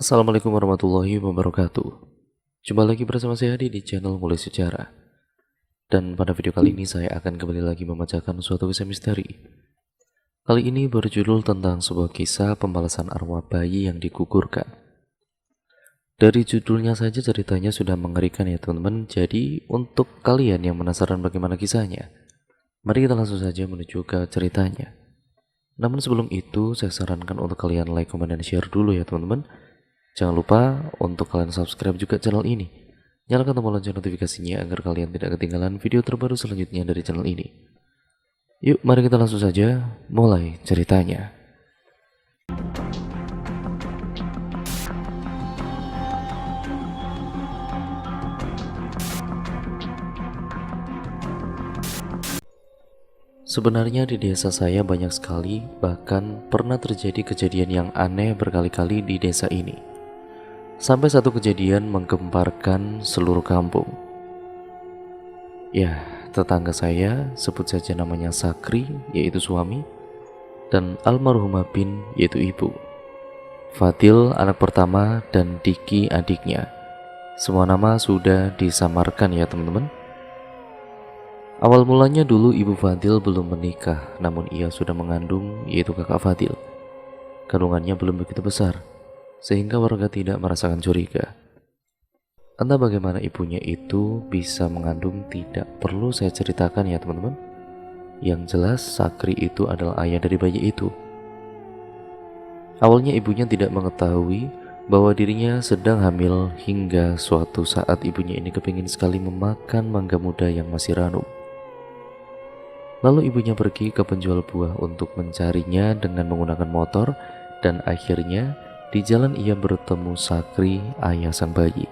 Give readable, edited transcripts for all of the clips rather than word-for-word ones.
Assalamualaikum warahmatullahi wabarakatuh. Jumpa lagi bersama saya Adi di channel Mulai Sejarah. Dan pada video kali ini saya akan kembali lagi membacakan suatu kisah misteri. Kali ini berjudul tentang sebuah kisah pembalasan arwah bayi yang digugurkan. Dari judulnya saja ceritanya sudah mengerikan ya teman-teman. Jadi untuk kalian yang penasaran bagaimana kisahnya, mari kita langsung saja menuju ke ceritanya. Namun sebelum itu saya sarankan untuk kalian like, comment, dan share dulu ya teman-teman. Jangan lupa untuk kalian subscribe juga channel ini. Nyalakan tombol lonceng notifikasinya agar kalian tidak ketinggalan video terbaru selanjutnya dari channel ini. Yuk, mari kita langsung saja mulai ceritanya. Sebenarnya di desa saya banyak sekali, bahkan pernah terjadi kejadian yang aneh berkali-kali di desa ini. Sampai satu kejadian menggemparkan seluruh kampung. Ya, tetangga saya, sebut saja namanya Sakri, yaitu suami, dan almarhumah Bin, yaitu ibu. Fadil anak pertama, dan Diki adiknya. Semua nama sudah disamarkan ya teman-teman. Awal mulanya dulu ibu Fadil belum menikah, namun ia sudah mengandung, yaitu kakak Fadil. Kandungannya belum begitu besar, sehingga warga tidak merasakan curiga. Entah bagaimana ibunya itu bisa mengandung tidak perlu saya ceritakan ya teman-teman. Yang jelas Sakri itu adalah ayah dari bayi itu. Awalnya ibunya tidak mengetahui bahwa dirinya sedang hamil hingga suatu saat ibunya ini kepingin sekali memakan mangga muda yang masih ranum. Lalu ibunya pergi ke penjual buah untuk mencarinya dengan menggunakan motor, dan akhirnya di jalan ia bertemu Sakri, ayah sang bayi.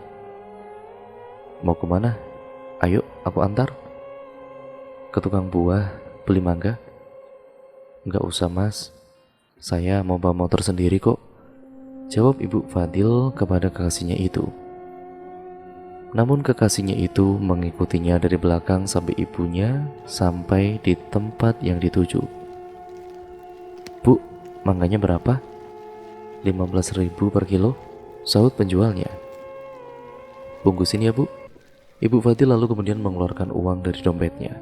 Mau kemana? Ayo aku antar. Ke tukang buah beli mangga? Enggak usah mas, saya mau bawa motor sendiri kok, jawab ibu Fadil kepada kekasihnya itu. Namun kekasihnya itu mengikutinya dari belakang sampai ibunya sampai di tempat yang dituju. Bu, mangganya berapa? 15.000 per kilo, sahut penjualnya. Bungkusin ya bu. Ibu Fadil lalu kemudian mengeluarkan uang dari dompetnya.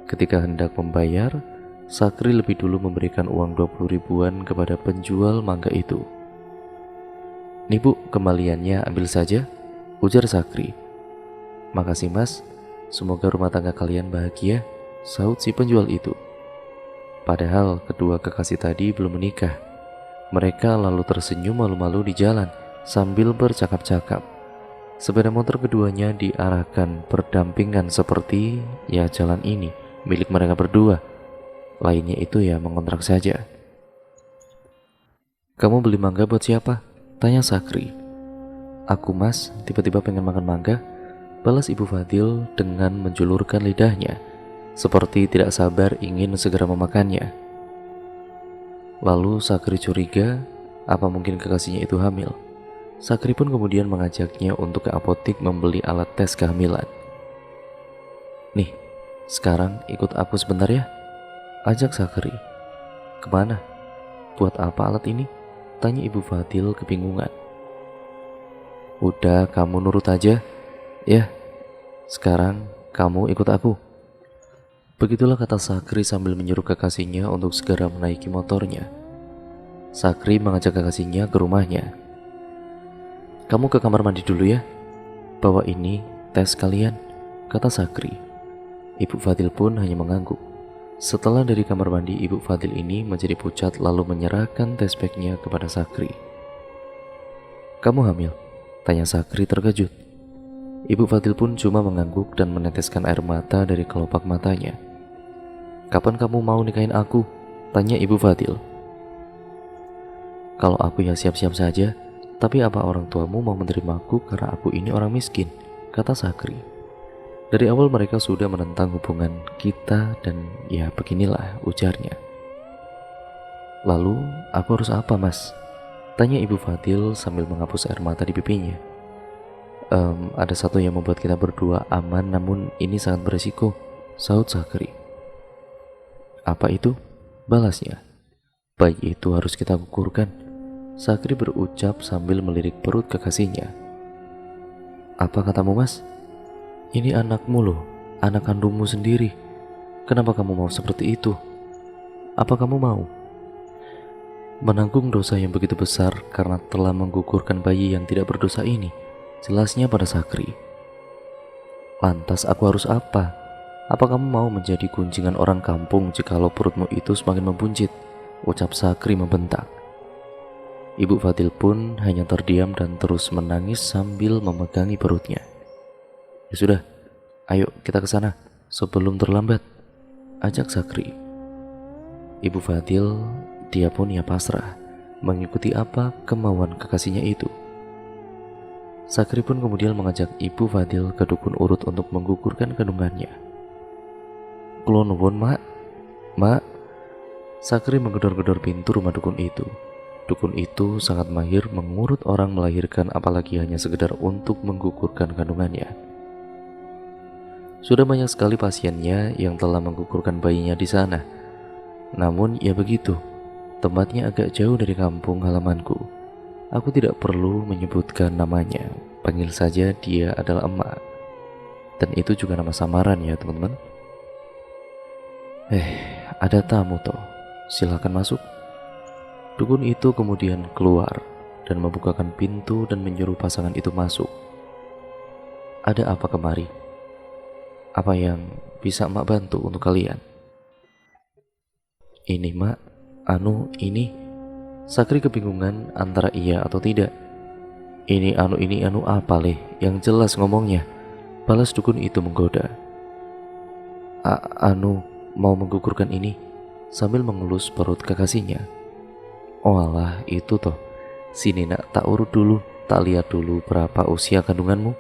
Ketika hendak membayar, Sakri lebih dulu memberikan uang 20 ribuan kepada penjual mangga itu. Nih bu, kembaliannya ambil saja, ujar Sakri. Makasih mas, semoga rumah tangga kalian bahagia, sahut si penjual itu. Padahal kedua kekasih tadi belum menikah. Mereka lalu tersenyum malu-malu di jalan sambil bercakap-cakap. Sepeda motor keduanya diarahkan berdampingan seperti ya jalan ini milik mereka berdua. Lainnya itu ya mengontrak saja. Kamu beli mangga buat siapa? Tanya Sakri. Aku mas, tiba-tiba pengen makan mangga, balas ibu Fadil dengan menjulurkan lidahnya, seperti tidak sabar ingin segera memakannya. Lalu Sakri curiga, apa mungkin kekasihnya itu hamil? Sakri pun kemudian mengajaknya untuk ke apotik membeli alat tes kehamilan. Nih, sekarang ikut aku sebentar ya, ajak Sakri. Kemana? Buat apa alat ini? Tanya ibu Fadil kebingungan. Udah, kamu nurut aja. Ya, sekarang kamu ikut aku. Begitulah kata Sakri sambil menyuruh kekasihnya untuk segera menaiki motornya. Sakri mengajak kekasihnya ke rumahnya. Kamu ke kamar mandi dulu ya, bawa ini tes kalian, kata Sakri. Ibu Fadil pun hanya mengangguk. Setelah dari kamar mandi, ibu Fadil ini menjadi pucat lalu menyerahkan tes packnya kepada Sakri. Kamu hamil? Tanya Sakri terkejut. Ibu Fadil pun cuma mengangguk dan meneteskan air mata dari kelopak matanya. Kapan kamu mau nikahin aku? Tanya ibu Fadil. Kalau aku ya siap-siap saja, tapi apa orang tuamu mau menerimaku karena aku ini orang miskin? Kata Sakri. Dari awal mereka sudah menentang hubungan kita dan ya beginilah ujarnya. Lalu aku harus apa mas? Tanya ibu Fadil sambil menghapus air mata di pipinya. Ada satu yang membuat kita berdua aman, namun ini sangat beresiko, sahut Sakri. Apa itu? Balasnya. Bayi itu harus kita gugurkan. Sakri berucap sambil melirik perut kekasihnya. Apa katamu, Mas? Ini anakmu loh, anak kandungmu sendiri. Kenapa kamu mau seperti itu? Apa kamu mau menanggung dosa yang begitu besar karena telah menggugurkan bayi yang tidak berdosa ini? Jelasnya pada Sakri. Lantas aku harus apa? Apa kamu mau menjadi gunjingan orang kampung jikalau perutmu itu semakin membuncit? Ucap Sakri membentak. Ibu Fadil pun hanya terdiam dan terus menangis sambil memegangi perutnya. Ya sudah, ayo kita ke sana sebelum terlambat, ajak Sakri. Ibu Fadil, dia pun ia pasrah mengikuti apa kemauan kekasihnya itu. Sakri pun kemudian mengajak Ibu Fadil ke dukun urut untuk menggugurkan kandungannya. Kula nuwun, Mak. Mak. Sakri menggedor-gedor pintu rumah dukun itu. Dukun itu sangat mahir mengurut orang melahirkan, apalagi hanya sekedar untuk menggugurkan kandungannya. Sudah banyak sekali pasiennya yang telah menggugurkan bayinya di sana. Namun ya begitu, tempatnya agak jauh dari kampung halamanku. Aku tidak perlu menyebutkan namanya, panggil saja dia adalah Emak. Dan itu juga nama samaran ya teman-teman. Ada tamu toh, silakan masuk. Dukun itu kemudian keluar dan membukakan pintu dan menyuruh pasangan itu masuk. Ada apa kemari? Apa yang bisa Emak bantu untuk kalian? Ini Mak, ini. Sakri kebingungan antara iya atau tidak. Ini apa leh? Yang jelas ngomongnya, balas dukun itu menggoda. Mau menggugurkan ini, sambil mengelus perut kekasihnya. Oh alah, itu toh. Sini nak, tak urut dulu, tak lihat dulu berapa usia kandunganmu.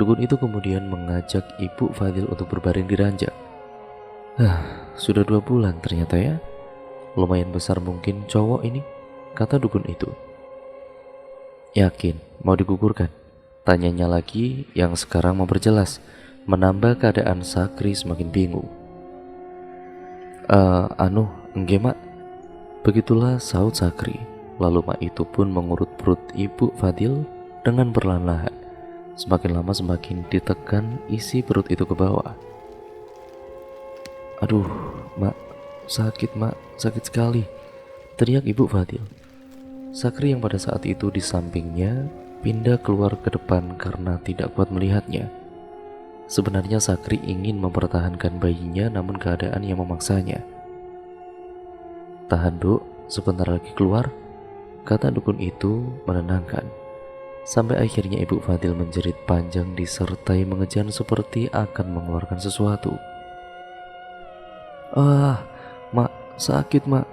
Dukun itu kemudian mengajak Ibu Fadil untuk berbaring di ranjang. Sudah 2 bulan ternyata ya. Lumayan besar mungkin cowok ini, kata dukun itu. Yakin mau digugurkan? Tanyanya lagi yang sekarang memperjelas, menambah keadaan Sakri semakin bingung. Enggak Mak. Begitulah saut Sakri. Lalu Mak itu pun mengurut perut Ibu Fadil dengan perlahan-lahan. Semakin lama semakin ditekan isi perut itu ke bawah. Aduh, Mak, sakit sekali, teriak Ibu Fadil. Sakri yang pada saat itu di sampingnya pindah keluar ke depan karena tidak kuat melihatnya. Sebenarnya Sakri ingin mempertahankan bayinya, namun keadaan yang memaksanya. Tahan Duk, sebentar lagi keluar, kata dukun itu menenangkan. Sampai akhirnya Ibu Fadil menjerit panjang disertai mengejan seperti akan mengeluarkan sesuatu. Mak, sakit Mak.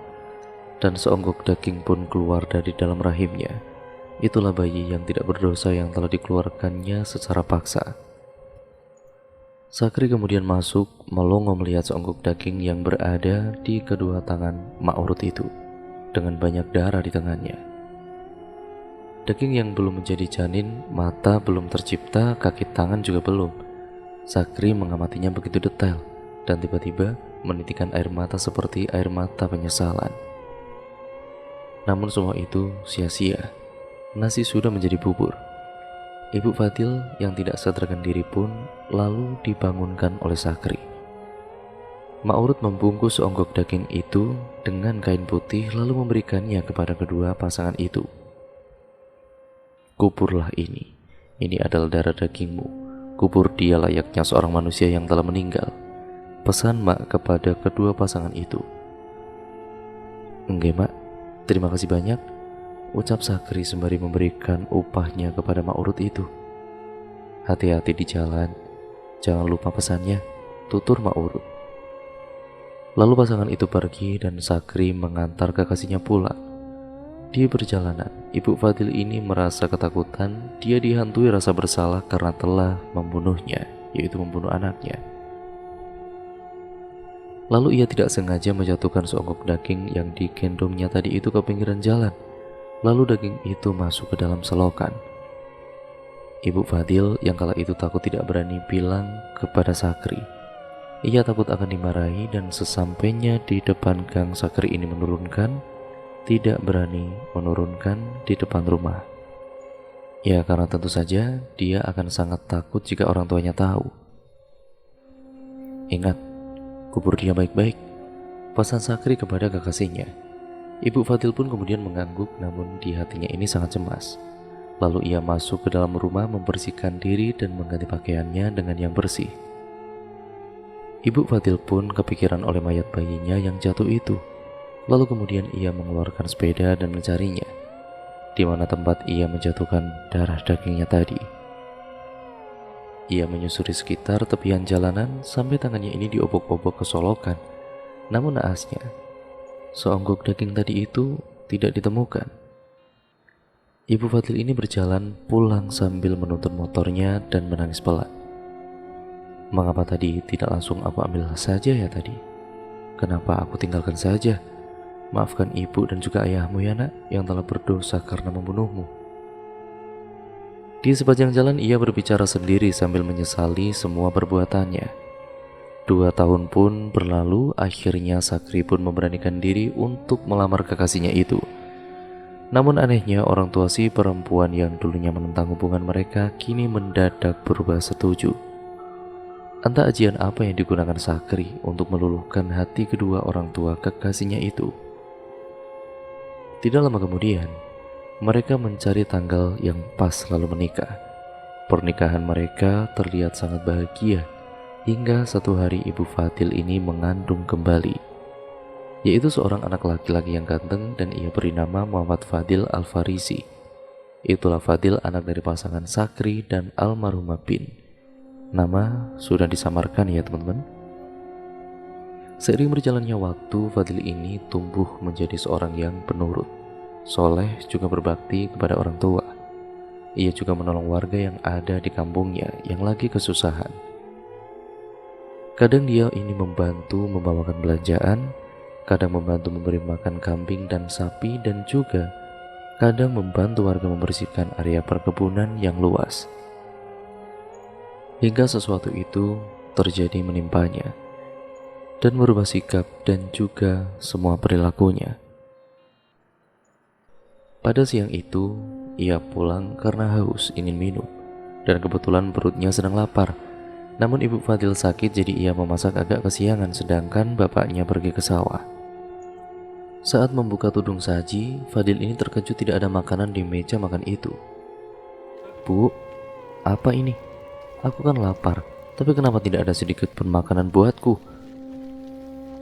Dan seonggok daging pun keluar dari dalam rahimnya. Itulah bayi yang tidak berdosa yang telah dikeluarkannya secara paksa. Sakri kemudian masuk melongo melihat seonggok daging yang berada di kedua tangan Mak Urut itu, dengan banyak darah di tangannya. Daging yang belum menjadi janin, mata belum tercipta, kaki tangan juga belum. Sakri mengamatinya begitu detail dan tiba-tiba menitikan air mata seperti air mata penyesalan. Namun semua itu sia-sia. Nasi sudah menjadi bubur. Ibu Fadil yang tidak sadarkan diri pun lalu dibangunkan oleh Sakri. Mak Urut membungkus seonggok daging itu dengan kain putih lalu memberikannya kepada kedua pasangan itu. Kuburlah ini adalah darah dagingmu. Kubur dia layaknya seorang manusia yang telah meninggal, pesan Mak kepada kedua pasangan itu. Enggak Mak, terima kasih banyak, ucap Sakri sembari memberikan upahnya kepada Mak Urut itu. Hati-hati di jalan, jangan lupa pesannya, tutur Mak Urut. Lalu pasangan itu pergi dan Sakri mengantar kekasihnya pulang. Di perjalanan, Ibu Fadil ini merasa ketakutan. Dia dihantui rasa bersalah karena telah membunuhnya, yaitu membunuh anaknya. Lalu ia tidak sengaja menjatuhkan seonggok daging yang digendongnya tadi itu ke pinggiran jalan. Lalu daging itu masuk ke dalam selokan. Ibu Fadil yang kala itu takut tidak berani bilang kepada Sakri. Ia takut akan dimarahi dan sesampainya di depan gang Sakri ini menurunkan, tidak berani menurunkan di depan rumah. Ya, karena tentu saja dia akan sangat takut jika orang tuanya tahu. Ingat, kubur dia baik-baik, pesan Sakri kepada kekasihnya. Ibu Fadil pun kemudian mengangguk, namun di hatinya ini sangat cemas. Lalu ia masuk ke dalam rumah, membersihkan diri dan mengganti pakaiannya dengan yang bersih. Ibu Fadil pun kepikiran oleh mayat bayinya yang jatuh itu. Lalu kemudian ia mengeluarkan sepeda dan mencarinya, di mana tempat ia menjatuhkan darah dagingnya tadi. Ia menyusuri sekitar tepian jalanan sampai tangannya ini diobok-obok ke solokan. Namun naasnya, seonggok daging tadi itu tidak ditemukan. Ibu Fadil ini berjalan pulang sambil menuntun motornya dan menangis pelan. Mengapa tadi tidak langsung aku ambil saja ya tadi? Kenapa aku tinggalkan saja? Maafkan ibu dan juga ayahmu ya nak, yang telah berdosa karena membunuhmu. Di sepanjang jalan ia berbicara sendiri sambil menyesali semua perbuatannya. 2 tahun pun berlalu, akhirnya Sakri pun memberanikan diri untuk melamar kekasihnya itu. Namun anehnya orang tua si perempuan yang dulunya menentang hubungan mereka kini mendadak berubah setuju. Entah ajian apa yang digunakan Sakri untuk meluluhkan hati kedua orang tua kekasihnya itu. Tidak lama kemudian, mereka mencari tanggal yang pas lalu menikah. Pernikahan mereka terlihat sangat bahagia hingga satu hari Ibu Fadil ini mengandung kembali, yaitu seorang anak laki-laki yang ganteng dan ia beri nama Muhammad Fadil Al-Farisi. Itulah Fadil, anak dari pasangan Sakri dan almarhumah Bin. Nama sudah disamarkan ya teman-teman. Seiring berjalannya waktu, Fadil ini tumbuh menjadi seorang yang penurut, soleh, juga berbakti kepada orang tua. Ia juga menolong warga yang ada di kampungnya yang lagi kesusahan. Kadang dia ini membantu membawakan belanjaan, kadang membantu memberi makan kambing dan sapi, dan juga kadang membantu warga membersihkan area perkebunan yang luas. Hingga sesuatu itu terjadi menimpanya dan merubah sikap dan juga semua perilakunya. Pada siang itu, ia pulang karena haus ingin minum dan kebetulan perutnya sedang lapar. Namun Ibu Fadil sakit, jadi ia memasak agak kesiangan sedangkan bapaknya pergi ke sawah. Saat membuka tudung saji, Fadil ini terkejut tidak ada makanan di meja makan itu. "Bu, apa ini? Aku kan lapar, tapi kenapa tidak ada sedikit pun makanan buatku?"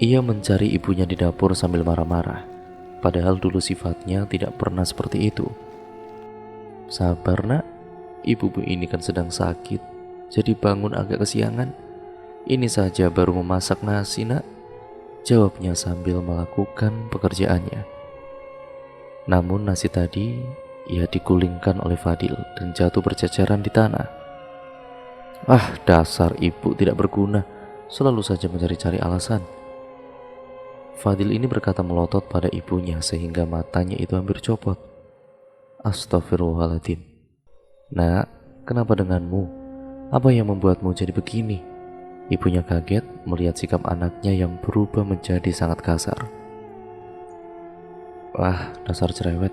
Ia mencari ibunya di dapur sambil marah-marah, padahal dulu sifatnya tidak pernah seperti itu. "Sabar nak, ibu ini kan sedang sakit, jadi bangun agak kesiangan. Ini saja baru memasak nasi nak," jawabnya sambil melakukan pekerjaannya. Namun nasi tadi ia digulingkan oleh Fadil dan jatuh berceceran di tanah. "Ah, dasar ibu tidak berguna, selalu saja mencari-cari alasan." Fadil ini berkata melotot pada ibunya sehingga matanya itu hampir copot. "Astagfirullahaladzim. Nak, kenapa denganmu? Apa yang membuatmu jadi begini?" Ibunya kaget melihat sikap anaknya yang berubah menjadi sangat kasar. "Wah, dasar cerewet.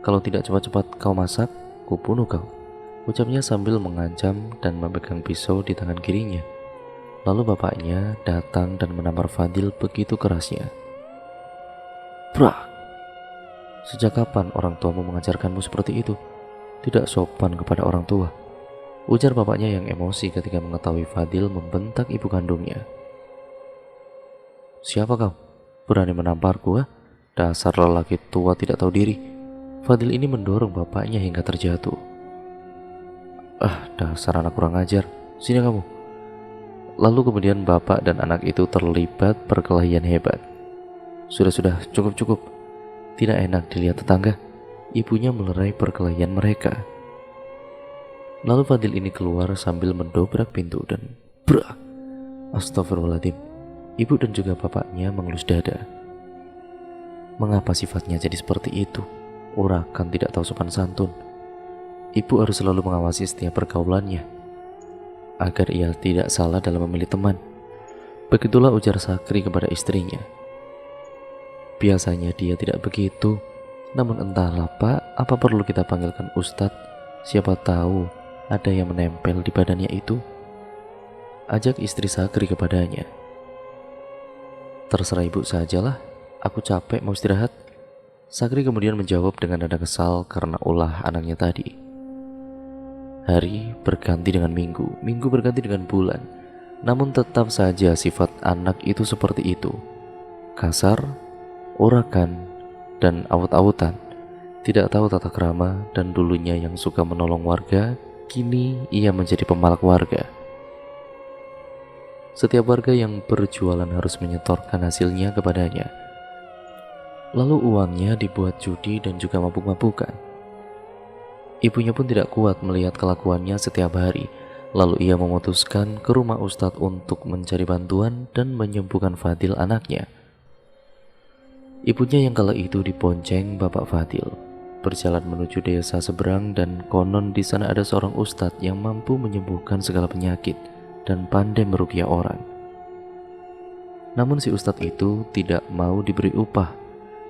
Kalau tidak cepat-cepat kau masak, kubunuh kau," ucapnya sambil mengancam dan memegang pisau di tangan kirinya. Lalu bapaknya datang dan menampar Fadil begitu kerasnya. "Brak! Sejak kapan orang tuamu mengajarkanmu seperti itu? Tidak sopan kepada orang tua," ujar bapaknya yang emosi ketika mengetahui Fadil membentak ibu kandungnya. "Siapa kau? Berani menamparku, ha? Dasar lelaki tua tidak tahu diri." Fadil ini mendorong bapaknya hingga terjatuh. "Ah, dasar anak kurang ajar. Sini kamu." Lalu kemudian bapak dan anak itu terlibat perkelahian hebat. Sudah, cukup. Tidak enak dilihat tetangga." Ibunya melerai perkelahian mereka. Lalu Fadil ini keluar sambil mendobrak pintu dan brak! Astagfirullahaladzim. Ibu dan juga bapaknya mengelus dada. Mengapa sifatnya jadi seperti itu? Urakan tidak tahu sopan santun. Ibu harus selalu mengawasi setiap pergaulannya agar ia tidak salah dalam memilih teman. Begitulah ujar Sakri kepada istrinya. Biasanya dia tidak begitu, Namun entahlah Pak, apa perlu kita panggilkan Ustadz? Siapa tahu ada yang menempel di badannya itu. Ajak istri Sakri kepadanya. Terserah ibu sajalah, aku capek mau istirahat. Sakri kemudian menjawab dengan nada kesal karena ulah anaknya tadi. Hari berganti dengan minggu, minggu berganti dengan bulan. Namun tetap saja sifat anak itu seperti itu. Kasar, urakan, dan awut-awutan. Tidak tahu tata krama, dan dulunya yang suka menolong warga, kini ia menjadi pemalak warga. Setiap warga yang berjualan harus menyetorkan hasilnya kepadanya. Lalu uangnya dibuat judi dan juga mabuk-mabukan. Ibunya pun tidak kuat melihat kelakuannya setiap hari. Lalu ia memutuskan ke rumah Ustadz untuk mencari bantuan dan menyembuhkan Fadil anaknya. Ibunya yang kala itu dibonceng Bapak Fadil berjalan menuju desa seberang, dan konon di sana ada seorang ustadz yang mampu menyembuhkan segala penyakit dan pandai meruqyah orang. Namun si ustadz itu tidak mau diberi upah.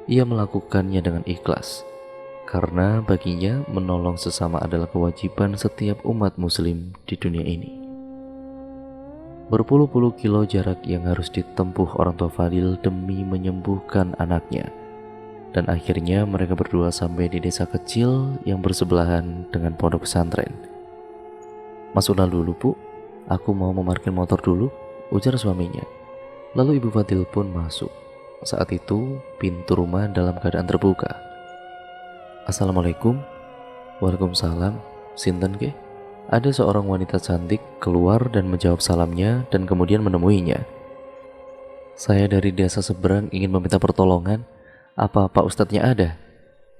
Ia melakukannya dengan ikhlas karena baginya menolong sesama adalah kewajiban setiap umat muslim di dunia ini. Berpuluh-puluh kilo jarak yang harus ditempuh orang tua Fadil demi menyembuhkan anaknya. Dan akhirnya mereka berdua sampai di desa kecil yang bersebelahan dengan pondok pesantren. Masuklah dulu Bu, aku mau memarkir motor dulu, ujar suaminya. Lalu ibu Fadil pun masuk. Saat itu pintu rumah dalam keadaan terbuka. Assalamualaikum. Waalaikumsalam. Sinten ke? Ada seorang wanita cantik keluar dan menjawab salamnya dan kemudian menemuinya. Saya dari desa seberang ingin meminta pertolongan. Apa Pak Ustadznya ada?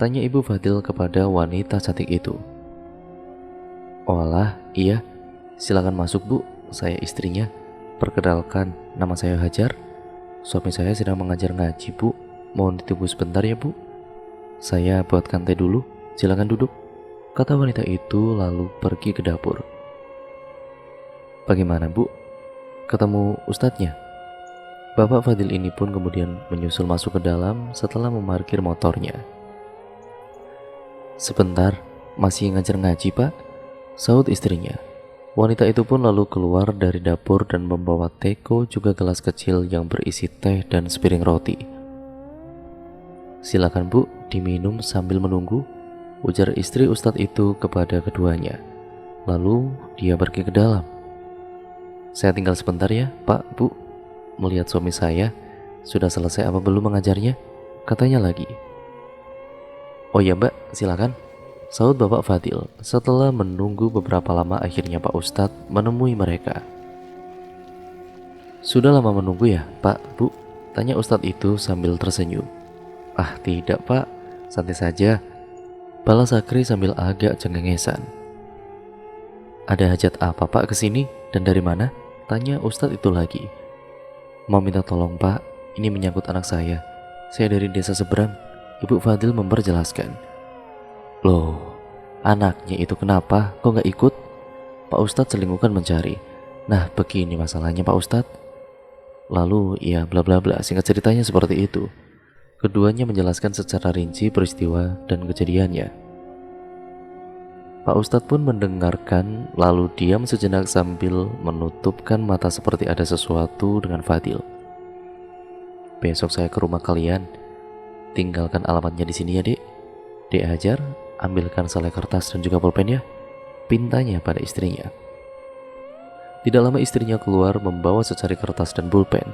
Tanya ibu Fadil kepada wanita cantik itu. Oh alah, iya. Silakan masuk Bu, saya istrinya. Perkenalkan, nama saya Hajar. Suami saya sedang mengajar ngaji Bu. Mohon ditunggu sebentar ya Bu. Saya buatkan teh dulu, silakan duduk, kata wanita itu lalu pergi ke dapur. Bagaimana Bu? Ketemu ustadznya? Bapak Fadil ini pun kemudian menyusul masuk ke dalam setelah memarkir motornya. Sebentar, masih ngajar ngaji Pak? Sahut istrinya. Wanita itu pun lalu keluar dari dapur dan membawa teko juga gelas kecil yang berisi teh dan sepiring roti. Silakan Bu, diminum sambil menunggu, ujar istri ustadz itu kepada keduanya. Lalu dia pergi ke dalam. Saya tinggal sebentar ya Pak, Bu. Melihat suami saya, sudah selesai apa belum mengajarnya? Katanya lagi. Oh ya Mbak, silakan, sahut Bapak Fadil. Setelah menunggu beberapa lama, akhirnya Pak Ustadz menemui mereka. Sudah lama menunggu ya Pak, Bu? Tanya Ustadz itu sambil tersenyum. Ah tidak Pak, santai saja, balas Sakri sambil agak cengengesan. Ada hajat apa Pak kesini dan dari mana? Tanya Ustadz itu lagi. Mau minta tolong Pak, ini menyangkut anak saya. Saya dari desa seberang, Ibu Fadil memperjelaskan. Loh, anaknya itu kenapa? Kok gak ikut? Pak Ustadz selingkuhkan mencari. Nah begini masalahnya Pak Ustadz. Lalu ya bla bla bla, singkat ceritanya seperti itu. Keduanya menjelaskan secara rinci peristiwa dan kejadiannya. Pak Ustadz pun mendengarkan, lalu diam sejenak sambil menutupkan mata seperti ada sesuatu dengan Fadil. Besok saya ke rumah kalian, tinggalkan alamatnya di sini ya Dek. Dek Hajar, ambilkan selai kertas dan juga pulpen ya, pintanya pada istrinya. Tidak lama istrinya keluar membawa secari kertas dan pulpen.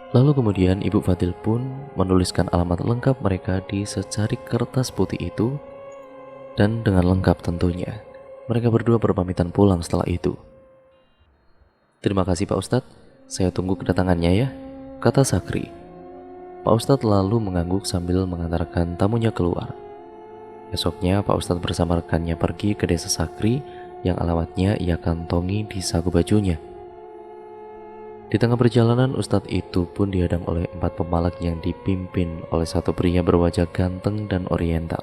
Lalu kemudian Ibu Fadil pun menuliskan alamat lengkap mereka di secari kertas putih itu, dan dengan lengkap tentunya. Mereka berdua berpamitan pulang setelah itu. Terima kasih Pak Ustadz, saya tunggu kedatangannya ya, kata Sakri. Pak Ustadz lalu mengangguk sambil mengantarkan tamunya keluar. Esoknya Pak Ustadz bersama rekannya pergi ke desa Sakri yang alamatnya ia kantongi di saku bajunya. Di tengah perjalanan, Ustadz itu pun dihadang oleh 4 pemalak yang dipimpin oleh satu pria berwajah ganteng dan oriental.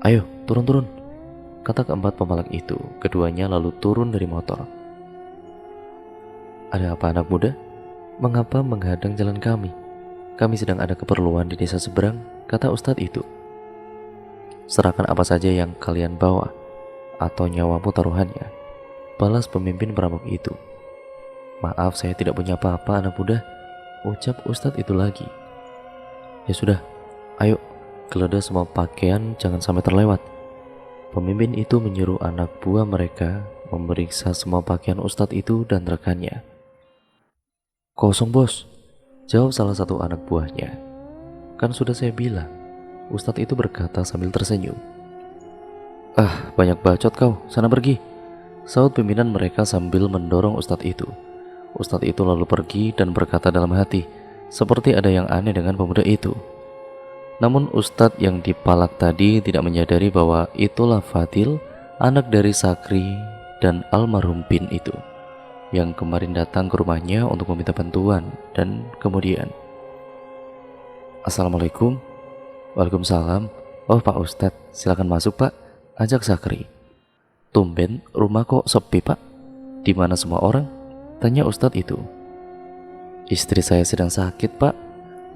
Ayo, turun-turun, kata keempat pemalak itu. Keduanya lalu turun dari motor. Ada apa anak muda? Mengapa menghadang jalan kami? Kami sedang ada keperluan di desa seberang, kata Ustadz itu. Serahkan apa saja yang kalian bawa, atau nyawamu taruhannya, balas pemimpin perampok itu. Maaf, saya tidak punya apa-apa anak muda, ucap Ustadz itu lagi. Ya sudah, ayo, geledah semua pakaian, jangan sampai terlewat. Pemimpin itu menyuruh anak buah mereka memeriksa semua pakaian Ustadz itu dan rekannya. Kosong bos, jawab salah satu anak buahnya. Kan sudah saya bilang, Ustadz itu berkata sambil tersenyum. Ah, banyak bacot kau, sana pergi, saut pimpinan mereka sambil mendorong Ustadz itu. Ustadz itu lalu pergi dan berkata dalam hati, seperti ada yang aneh dengan pemuda itu. Namun Ustadz yang dipalak tadi tidak menyadari bahwa itulah Fadil, anak dari Sakri dan almarhum Bin itu, yang kemarin datang ke rumahnya untuk meminta bantuan. Dan kemudian, Assalamualaikum. Waalaikumsalam. Oh Pak Ustadz, silakan masuk Pak, ajak Sakri. Tumben rumah kok sepi Pak, di mana semua orang? Tanya Ustadz itu. Istri saya sedang sakit Pak,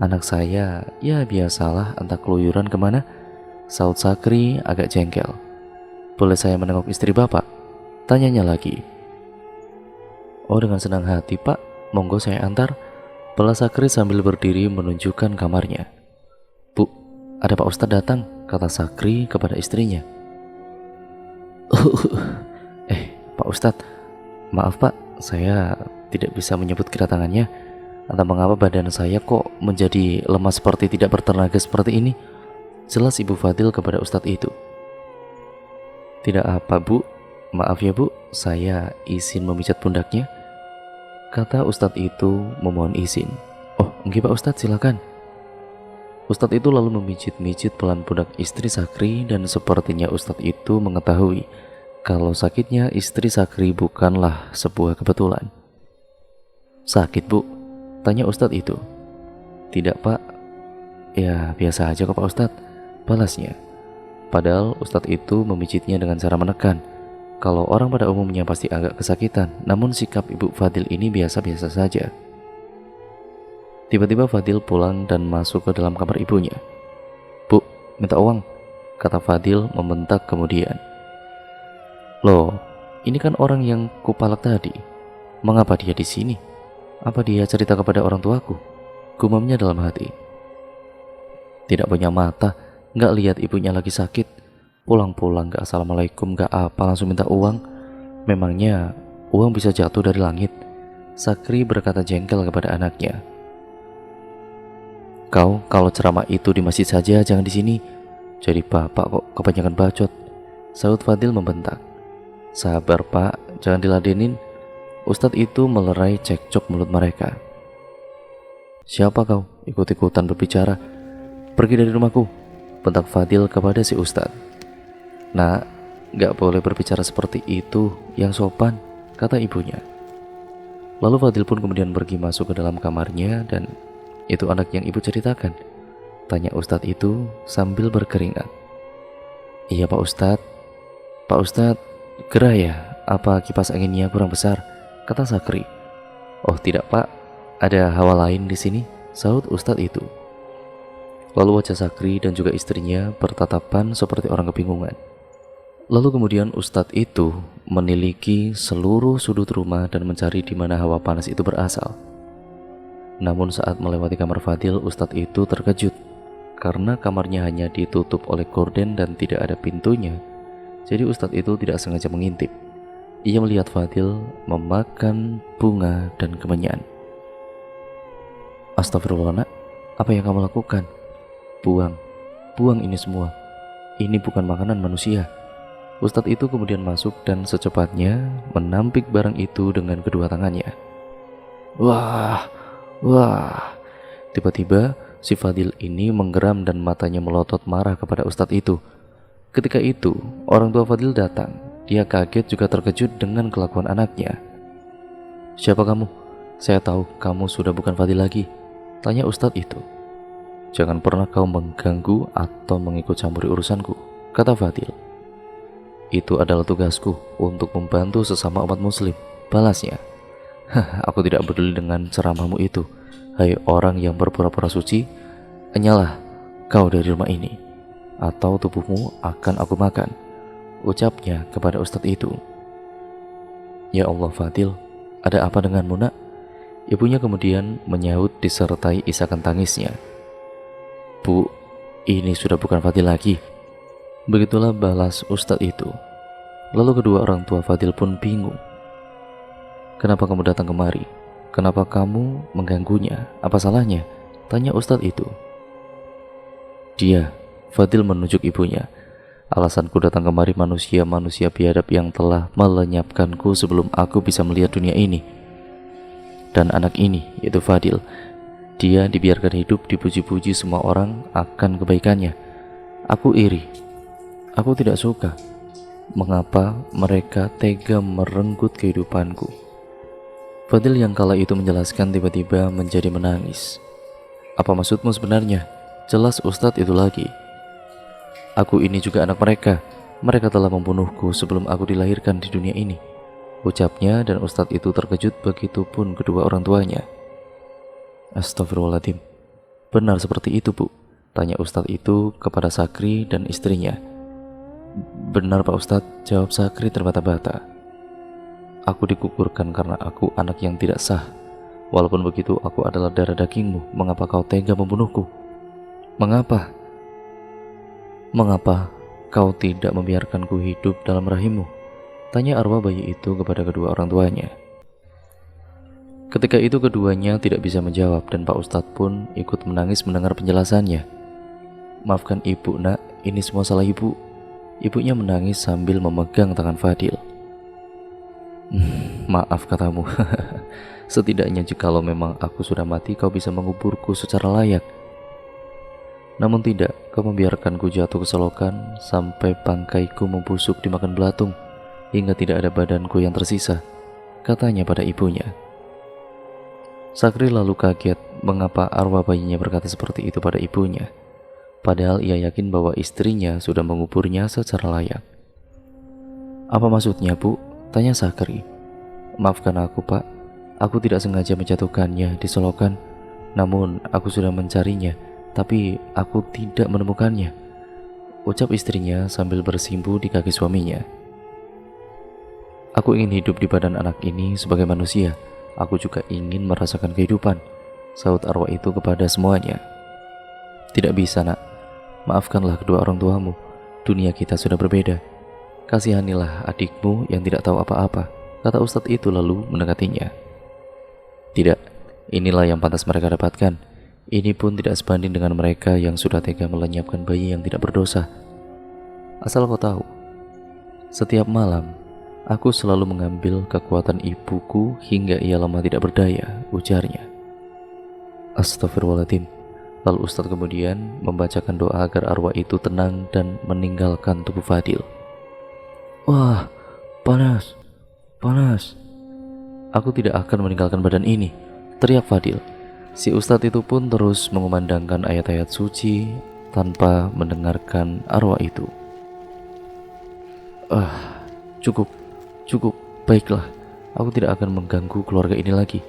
anak saya ya biasalah entah keluyuran kemana, saut Sakri agak jengkel. Boleh saya menengok istri Bapak? Tanyanya lagi. Oh dengan senang hati Pak, monggo saya antar, balas Sakri sambil berdiri menunjukkan kamarnya. Bu, ada Pak Ustadz datang, kata Sakri kepada istrinya. Pak Ustadz, maaf Pak, saya tidak bisa menyebut kedatangannya. Entah mengapa badan saya kok menjadi lemah seperti tidak bertenaga seperti ini, jelas Ibu Fadil kepada Ustadz itu. Tidak apa Bu, maaf ya Bu, saya izin memijat pundaknya, kata Ustadz itu memohon izin. Oh enggak Pak Ustadz, silakan. Ustadz itu lalu memijit-mijit pelan pundak istri Sakri, dan sepertinya Ustadz itu mengetahui kalau sakitnya istri Sakri bukanlah sebuah kebetulan. Sakit Bu? Tanya Ustadz itu. Tidak Pak, ya biasa aja kok Pak Ustadz, balasnya. Padahal Ustadz itu memijitnya dengan cara menekan. Kalau orang pada umumnya pasti agak kesakitan, namun sikap Ibu Fadil ini biasa-biasa saja. Tiba-tiba Fadil pulang dan masuk ke dalam kamar ibunya. Bu, minta uang, kata Fadil membentak kemudian. Loh, ini kan orang yang kupalak tadi. Mengapa dia di sini? Apa dia cerita kepada orang tuaku? Gumamnya dalam hati. Tidak punya mata, nggak lihat ibunya lagi sakit. Pulang-pulang nggak assalamualaikum, nggak apa, langsung minta uang. Memangnya uang bisa jatuh dari langit? Sakri berkata jengkel kepada anaknya. Kau kalau ceramah itu di masjid saja, jangan di sini. Jadi bapak kok kebanyakan bacot, saut Fadil membentak. Sabar Pak, jangan diladenin. Ustadz itu melerai cekcok mulut mereka. Siapa kau ikut-ikutan berbicara? Pergi dari rumahku, bentak Fadil kepada si Ustadz. Nah, gak boleh berbicara seperti itu, yang sopan, kata ibunya. Lalu Fadil pun kemudian pergi masuk ke dalam kamarnya. Dan itu anak yang ibu ceritakan? Tanya Ustadz itu sambil berkeringat. Iya Pak Ustadz. Pak Ustadz, gerah ya? Apa kipas anginnya kurang besar? Kata Sakri. Oh tidak Pak, ada hawa lain di sini, saut Ustadz itu. Lalu wajah Sakri dan juga istrinya bertatapan seperti orang kebingungan. Lalu kemudian Ustadz itu meniliki seluruh sudut rumah dan mencari di mana hawa panas itu berasal. Namun saat melewati kamar Fadil, Ustadz itu terkejut karena kamarnya hanya ditutup oleh gorden dan tidak ada pintunya. Jadi Ustadz itu tidak sengaja mengintip. Ia melihat Fadil memakan bunga dan kemenyan. Astagfirullah nak, apa yang kamu lakukan? Buang ini semua. Ini bukan makanan manusia. Ustadz itu kemudian masuk dan secepatnya menampik barang itu dengan kedua tangannya. Wah. Tiba-tiba si Fadil ini menggeram dan matanya melotot marah kepada Ustadz itu. Ketika itu orang tua Fadil datang. Dia kaget juga terkejut dengan kelakuan anaknya. Siapa kamu? Saya tahu kamu sudah bukan Fadil lagi, tanya Ustadz itu. Jangan pernah kau mengganggu atau mengikut campuri urusanku, kata Fadil. Itu adalah tugasku untuk membantu sesama umat muslim, balasnya. Aku tidak peduli dengan ceramahmu itu, Hai orang yang berpura-pura suci, enyalah kau dari rumah ini, atau tubuhmu akan aku makan, ucapnya kepada ustadz itu. Ya Allah Fadil, ada apa denganmu nak? Ibunya kemudian menyahut disertai isakan tangisnya. Bu, ini sudah bukan Fadil lagi. Begitulah balas ustadz itu. Lalu kedua orang tua Fadil pun bingung. Kenapa kamu datang kemari? Kenapa kamu mengganggunya? Apa salahnya? Tanya ustadz itu. Dia, Fadil menunjuk ibunya. Alasanku datang kemari manusia-manusia biadab yang telah melenyapkanku sebelum aku bisa melihat dunia ini. Dan anak ini, yaitu Fadil, dia dibiarkan hidup dipuji-puji semua orang akan kebaikannya. Aku iri. Aku tidak suka. Mengapa mereka tega merenggut kehidupanku? Fadil yang kala itu menjelaskan tiba-tiba menjadi menangis. Apa maksudmu sebenarnya? Jelas ustadz itu lagi. Aku ini juga anak mereka. Mereka telah membunuhku sebelum aku dilahirkan di dunia ini, ucapnya, dan ustadz itu terkejut, begitupun kedua orang tuanya. Astagfirullahaladzim, benar seperti itu bu? Tanya ustadz itu kepada Sakri dan istrinya. Benar Pak Ustadz, jawab Sakri terbata-bata. Aku dikuburkan karena aku anak yang tidak sah. Walaupun begitu, aku adalah darah dagingmu. Mengapa kau tega membunuhku? Mengapa? Mengapa kau tidak membiarkanku hidup dalam rahimmu? Tanya arwah bayi itu kepada kedua orang tuanya. Ketika itu keduanya tidak bisa menjawab, dan Pak Ustadz pun ikut menangis mendengar penjelasannya. Maafkan ibu nak, ini semua salah ibu. Ibunya menangis sambil memegang tangan Fadil. Maaf katamu. Setidaknya jikalau memang aku sudah mati, kau bisa menguburku secara layak. Namun tidak, kau membiarkanku jatuh ke selokan sampai bangkaiku membusuk dimakan belatung hingga tidak ada badanku yang tersisa, katanya pada ibunya. Sakri lalu kaget mengapa arwah bayinya berkata seperti itu pada ibunya, padahal ia yakin bahwa istrinya sudah menguburnya secara layak. Apa maksudnya bu? Tanya Sakri. Maafkan aku pak, aku tidak sengaja menjatuhkannya di selokan, namun aku sudah mencarinya, tapi aku tidak menemukannya, ucap istrinya sambil bersimpu di kaki suaminya. Aku ingin hidup di badan anak ini sebagai manusia. Aku juga ingin merasakan kehidupan, sahut arwah itu kepada semuanya. Tidak bisa nak, maafkanlah kedua orang tuamu. Dunia kita sudah berbeda. Kasihanilah adikmu yang tidak tahu apa-apa, kata ustadz itu lalu mendekatinya. Tidak, inilah yang pantas mereka dapatkan. Ini pun tidak sebanding dengan mereka yang sudah tega melenyapkan bayi yang tidak berdosa. Asal kau tahu, setiap malam aku selalu mengambil kekuatan ibuku hingga ia lemah tidak berdaya, ujarnya. Astagfirullahaladzim. Lalu ustadz kemudian membacakan doa agar arwah itu tenang dan meninggalkan tubuh Fadil. Wah, panas, panas. Aku tidak akan meninggalkan badan ini, teriak Fadil. Si ustadz itu pun terus mengumandangkan ayat-ayat suci tanpa mendengarkan arwah itu. Cukup, baiklah. Aku tidak akan mengganggu keluarga ini lagi.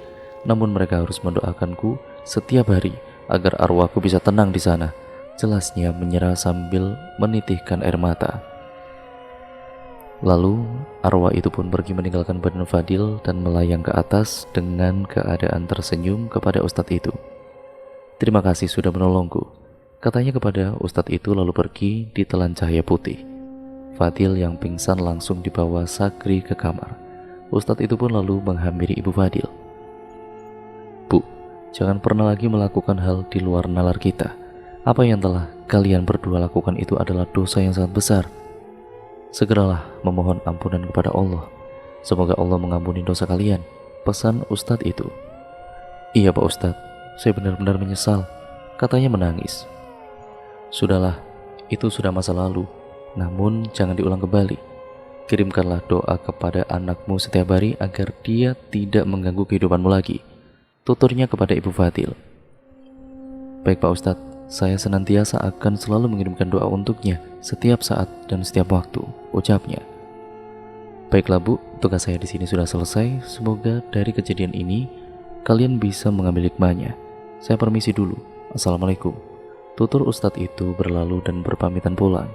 Namun mereka harus mendoakanku setiap hari agar arwahku bisa tenang di sana, jelasnya menyerah sambil menitihkan air mata. Lalu arwah itu pun pergi meninggalkan badan Fadil dan melayang ke atas dengan keadaan tersenyum kepada ustadz itu. Terima kasih sudah menolongku, katanya kepada ustadz itu, lalu pergi ditelan cahaya putih. Fadil yang pingsan langsung dibawa Sakri ke kamar. Ustadz itu pun lalu menghampiri ibu Fadil. Bu, jangan pernah lagi melakukan hal di luar nalar kita. Apa yang telah kalian berdua lakukan itu adalah dosa yang sangat besar. Segeralah memohon ampunan kepada Allah. Semoga Allah mengampuni dosa kalian, pesan ustadz itu. Iya Pak Ustadz, saya benar-benar menyesal, katanya menangis. Sudahlah, itu sudah masa lalu, namun jangan diulang kembali. Kirimkanlah doa kepada anakmu setiap hari agar dia tidak mengganggu kehidupanmu lagi, tuturnya kepada ibu Fadil. Baik Pak Ustadz, saya senantiasa akan selalu mengirimkan doa untuknya setiap saat dan setiap waktu, ucapnya. Baiklah Bu, tugas saya di sini sudah selesai. Semoga dari kejadian ini kalian bisa mengambil hikmahnya Saya permisi dulu. Assalamualaikum. Tutur Ustadz itu berlalu dan berpamitan pulang.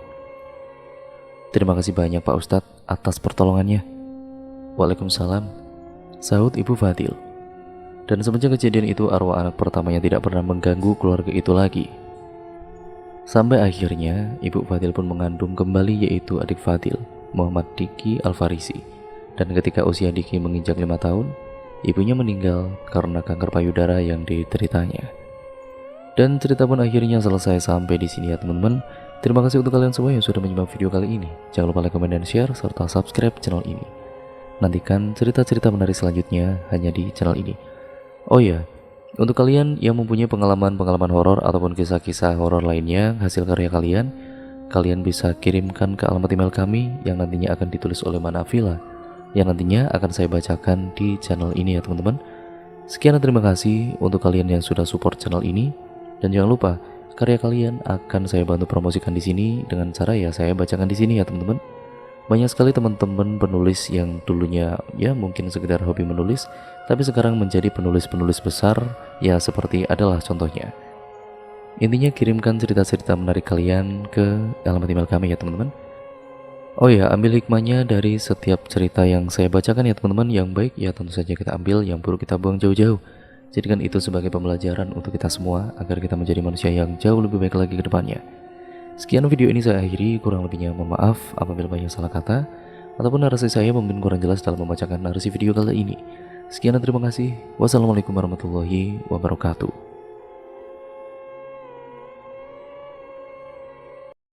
Terima kasih banyak Pak Ustadz atas pertolongannya. Waalaikumsalam, sahut Ibu Fadil. Dan semenjak kejadian itu arwah anak pertamanya tidak pernah mengganggu keluarga itu lagi. Sampai akhirnya Ibu Fadil pun mengandung kembali, yaitu adik Fadil, Muhammad Diki Al-Farisi. Dan ketika usia Diki menginjak 5 tahun, ibunya meninggal karena kanker payudara yang dideritanya. Dan cerita pun akhirnya selesai sampai di sini ya teman-teman. Terima kasih untuk kalian semua yang sudah menyimak video kali ini. Jangan lupa like, comment, dan share, serta subscribe channel ini. Nantikan cerita-cerita menarik selanjutnya hanya di channel ini. Oh ya, untuk kalian yang mempunyai pengalaman-pengalaman horor ataupun kisah-kisah horor lainnya hasil karya kalian, kalian bisa kirimkan ke alamat email kami yang nantinya akan ditulis oleh Manafila, yang nantinya akan saya bacakan di channel ini ya teman-teman. Sekian dan terima kasih untuk kalian yang sudah support channel ini. Dan jangan lupa, karya kalian akan saya bantu promosikan di sini dengan cara ya saya bacakan di sini ya teman-teman. Banyak sekali teman-teman penulis yang dulunya ya mungkin sekedar hobi menulis, tapi sekarang menjadi penulis-penulis besar ya, seperti adalah contohnya. Intinya kirimkan cerita-cerita menarik kalian ke alamat email kami ya teman-teman. Oh ya, ambil hikmahnya dari setiap cerita yang saya bacakan ya teman-teman. Yang baik ya tentu saja kita ambil, yang buruk kita buang jauh-jauh. Jadikan itu sebagai pembelajaran untuk kita semua agar kita menjadi manusia yang jauh lebih baik lagi ke depannya. Sekian video ini saya akhiri, kurang lebihnya mohon maaf apabila banyak salah kata ataupun narasi saya mungkin kurang jelas dalam membacakan narasi video kali ini. Sekian dan terima kasih. Wassalamualaikum warahmatullahi wabarakatuh.